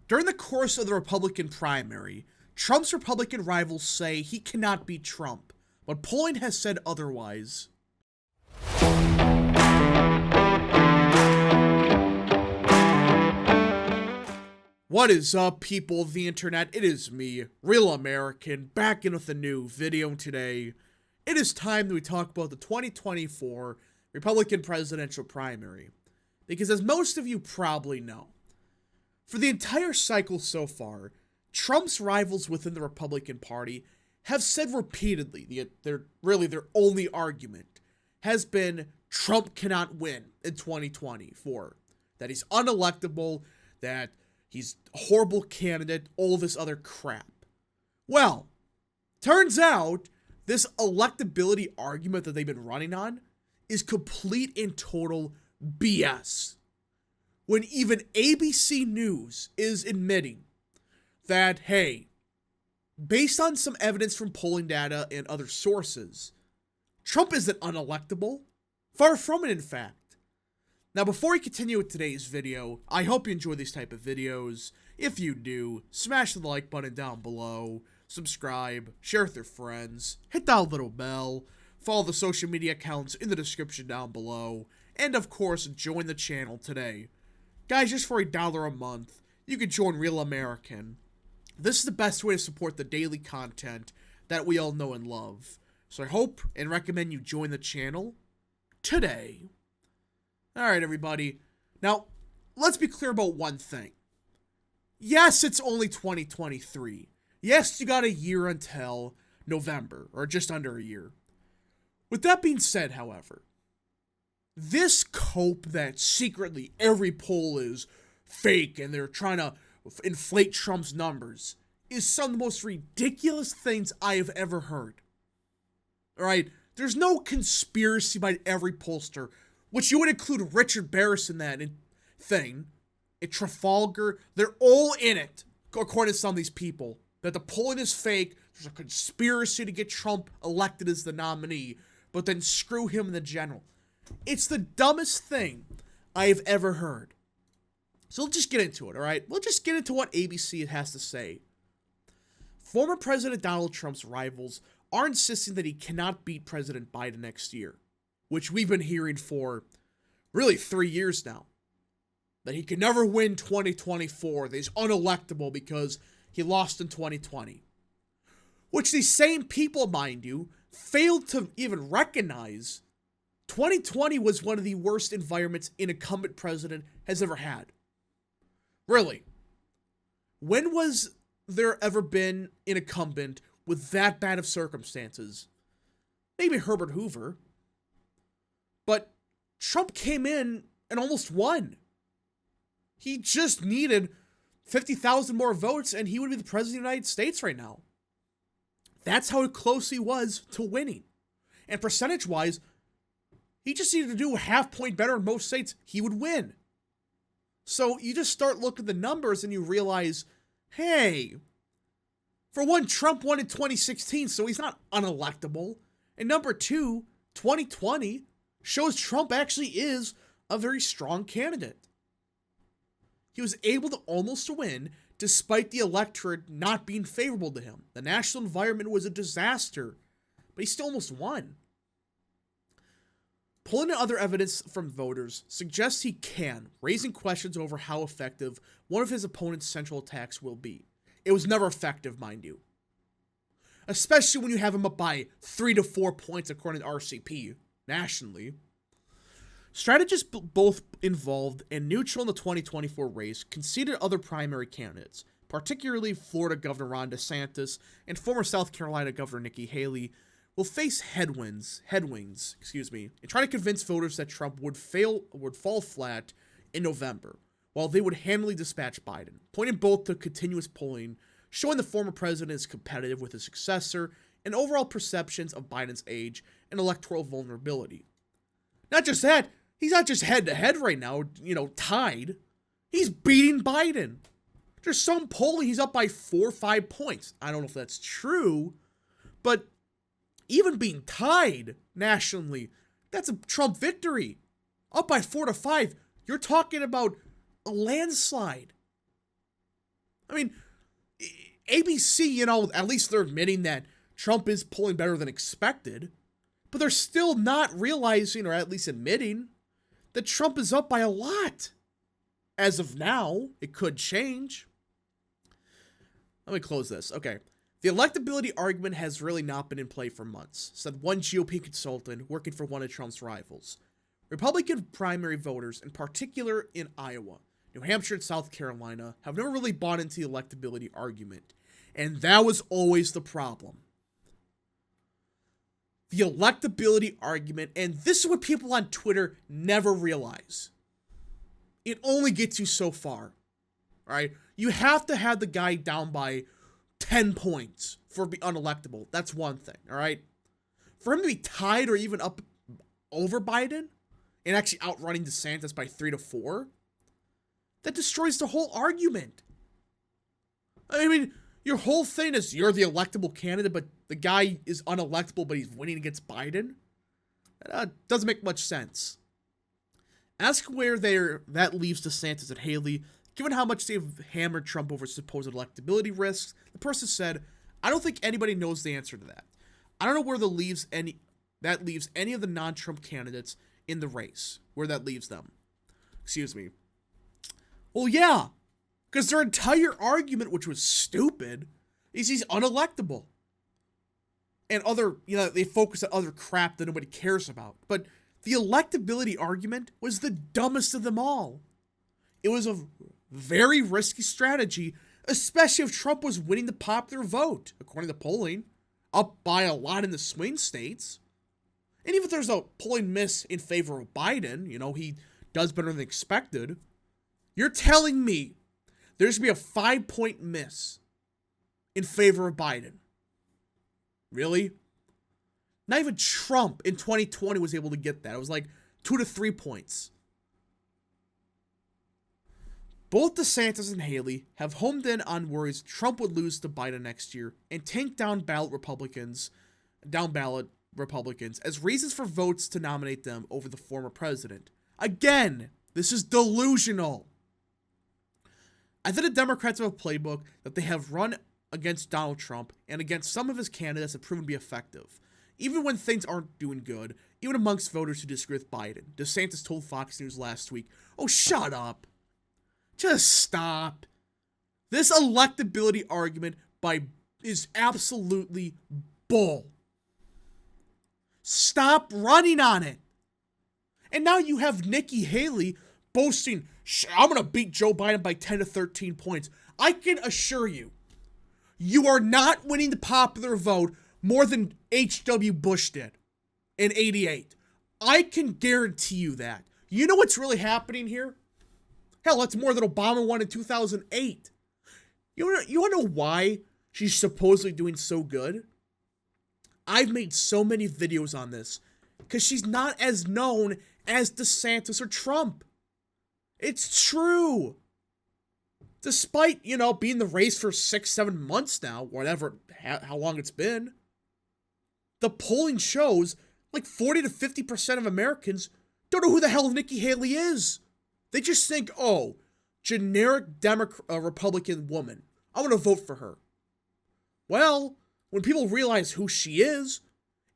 During the course of the Republican primary, Trump's Republican rivals say he cannot beat Trump, but polling has said otherwise. What is up, people of the internet? It is me, Real American, back in with a new video today. It is time that we talk about the 2024 Republican presidential primary. Because as most of you probably know, for the entire cycle so far, Trump's rivals within the Republican Party have said repeatedly, their only argument has been Trump cannot win in 2024. That he's unelectable, that he's a horrible candidate, all this other crap. Well, turns out this electability argument that they've been running on is complete and total BS. When even ABC News is admitting that, hey, based on some evidence from polling data and other sources, Trump isn't unelectable. Far from it, in fact. Now, before we continue with today's video, I hope you enjoy these type of videos. If you do, smash the like button down below, subscribe, share with your friends, hit that little bell, follow the social media accounts in the description down below, and of course, join the channel today. Guys, just for $1 a month, you can join Real American. This is the best way to support the daily content that we all know and love. So I hope and recommend you join the channel today. Alright, everybody. Now, let's be clear about one thing. Yes, it's only 2023. Yes, you got a year until November, or just under a year. With that being said, however, this cope that secretly every poll is fake and they're trying to inflate Trump's numbers is some of the most ridiculous things I have ever heard. Alright, there's no conspiracy by every pollster, which you would include Richard Barris in that thing, at Trafalgar. They're all in it, according to some of these people, that the polling is fake, there's a conspiracy to get Trump elected as the nominee, but then screw him in the general. It's the dumbest thing I have ever heard. So let's just get into it, alright? We'll just get into what ABC has to say. Former President Donald Trump's rivals are insisting that he cannot beat President Biden next year, which we've been hearing for really 3 years now. That he can never win 2024, that he's unelectable because he lost in 2020. Which these same people, mind you, failed to even recognize 2020 was one of the worst environments an incumbent president has ever had. Really. When was there ever been an incumbent with that bad of circumstances? Maybe Herbert Hoover. But Trump came in and almost won. He just needed 50,000 more votes and he would be the president of the United States right now. That's how close he was to winning. And percentage-wise, he just needed to do a half point better in most states, he would win. So you just start looking at the numbers and you realize, hey, for one, Trump won in 2016, so he's not unelectable. And number two, 2020 shows Trump actually is a very strong candidate. He was able to almost win despite the electorate not being favorable to him. The national environment was a disaster, but he still almost won. Pulling in other evidence from voters suggests he can, raising questions over how effective one of his opponent's central attacks will be. It was never effective, mind you. Especially when you have him up by 3 to 4 points according to RCP, nationally. Strategists both involved and neutral in the 2024 race conceded other primary candidates, particularly Florida Governor Ron DeSantis and former South Carolina Governor Nikki Haley, will face headwinds, and try to convince voters that Trump would fall flat in November, while they would handily dispatch Biden, pointing both to continuous polling, showing the former president is competitive with his successor, and overall perceptions of Biden's age and electoral vulnerability. Not just that, he's not just head-to-head right now, tied. He's beating Biden. There's some polling he's up by 4 or 5 points. I don't know if that's true, but even being tied nationally, that's a Trump victory. Up by 4 to 5, you're talking about a landslide. I mean, ABC, you know, at least they're admitting that Trump is polling better than expected, but they're still not realizing, or at least admitting, that Trump is up by a lot. As of now, it could change. Let me close this. Okay. The electability argument has really not been in play for months, said one GOP consultant working for one of Trump's rivals. Republican primary voters, in particular in Iowa, New Hampshire, and South Carolina, have never really bought into the electability argument. And that was always the problem. The electability argument, and this is what people on Twitter never realize. It only gets you so far, right? You have to have the guy down by 10 points for be unelectable. That's one thing, all right? For him to be tied or even up over Biden and actually outrunning DeSantis by 3 to 4, that destroys the whole argument. I mean, your whole thing is you're the electable candidate, but the guy is unelectable, but he's winning against Biden. Doesn't make much sense. Ask where that leaves DeSantis and Haley, given how much they've hammered Trump over supposed electability risks. The person said, I don't think anybody knows the answer to that. I don't know where that leaves any of the non-Trump candidates in the race, where that leaves them. Excuse me. Well, yeah, because their entire argument, which was stupid, is he's unelectable. And other, you know, they focus on other crap that nobody cares about. But the electability argument was the dumbest of them all. It was a very risky strategy, especially if Trump was winning the popular vote, according to polling, up by a lot in the swing states. And even if there's a polling miss in favor of Biden, you know, he does better than expected, you're telling me there's going to be a 5-point miss in favor of Biden. Really? Not even Trump in 2020 was able to get that. It was like 2 to 3 points. Both DeSantis and Haley have homed in on worries Trump would lose to Biden next year and tank down ballot Republicans as reasons for votes to nominate them over the former president. Again, this is delusional. I think the Democrats have a playbook that they have run against Donald Trump and against some of his candidates have proven to be effective. Even when things aren't doing good, even amongst voters who disagree with Biden. DeSantis told Fox News last week, oh, shut up. Just stop. This electability argument is absolutely bull. Stop running on it. And now you have Nikki Haley boasting, I'm going to beat Joe Biden by 10 to 13 points. I can assure you, you are not winning the popular vote more than H.W. Bush did in 88. I can guarantee you that. You know what's really happening here? Hell, that's more than Obama won in 2008. You want to know why she's supposedly doing so good? I've made so many videos on this because she's not as known as DeSantis or Trump. It's true. Despite, you know, being in the race for 6-7 months now, whatever, how long it's been, the polling shows like 40 to 50% of Americans don't know who the hell Nikki Haley is. They just think, oh, generic Republican woman. I want to vote for her. Well, when people realize who she is,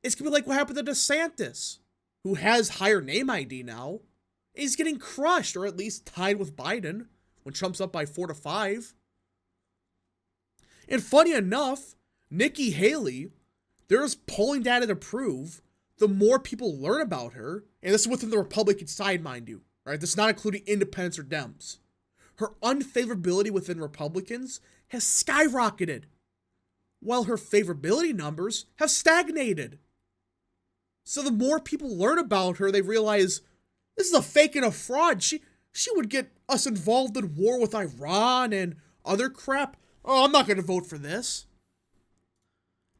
it's going to be like what happened to DeSantis, who has higher name ID now. He's getting crushed, or at least tied with Biden, when Trump's up by 4 to 5. And funny enough, Nikki Haley, there's polling data to prove the more people learn about her, and this is within the Republican side, mind you, right? This is not including independents or Dems. Her unfavorability within Republicans has skyrocketed, while her favorability numbers have stagnated. So the more people learn about her, they realize this is a fake and a fraud. She would get us involved in war with Iran and other crap. Oh, I'm not going to vote for this.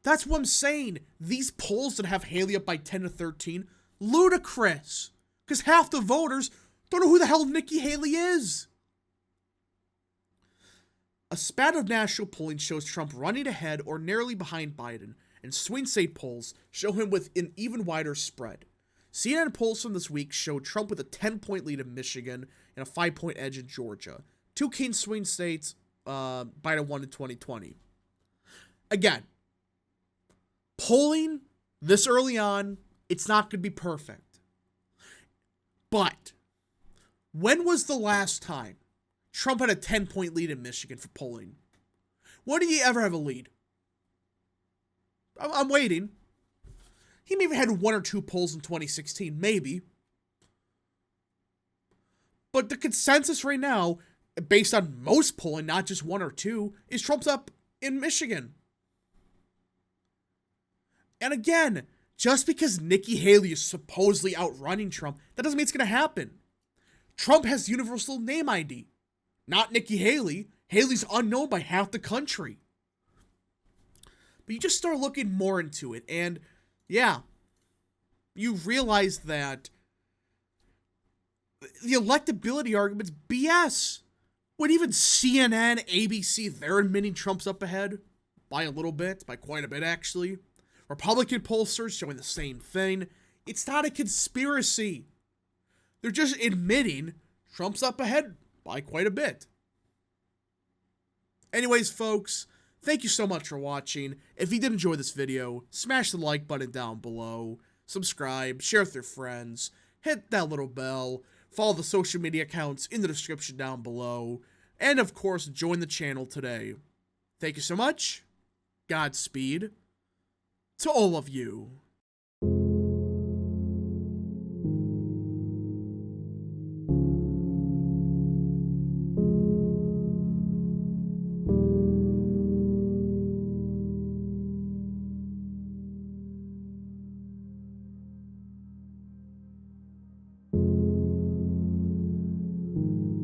That's what I'm saying. These polls that have Haley up by 10 to 13, ludicrous. Because half the voters don't know who the hell Nikki Haley is. A spat of national polling shows Trump running ahead or narrowly behind Biden, and swing state polls show him with an even wider spread. CNN polls from this week showed Trump with a 10-point lead in Michigan and a 5-point edge in Georgia. Two key swing states, Biden won in 2020. Again, polling this early on, it's not going to be perfect. But when was the last time Trump had a 10-point lead in Michigan for polling? When did he ever have a lead? I'm waiting. He maybe had 1 or 2 polls in 2016, maybe. But the consensus right now, based on most polling, not just 1 or 2, is Trump's up in Michigan. And again, just because Nikki Haley is supposedly outrunning Trump, that doesn't mean it's going to happen. Trump has universal name ID. Not Nikki Haley. Haley's unknown by half the country. But you just start looking more into it, and yeah, you realize that the electability argument's BS. When even CNN, ABC, they're admitting Trump's up ahead by a little bit, by quite a bit actually. Republican pollsters showing the same thing. It's not a conspiracy. They're just admitting Trump's up ahead by quite a bit. Anyways, folks, thank you so much for watching. If you did enjoy this video, smash the like button down below, subscribe, share with your friends, hit that little bell, follow the social media accounts in the description down below, and of course, join the channel today. Thank you so much. Godspeed to all of you.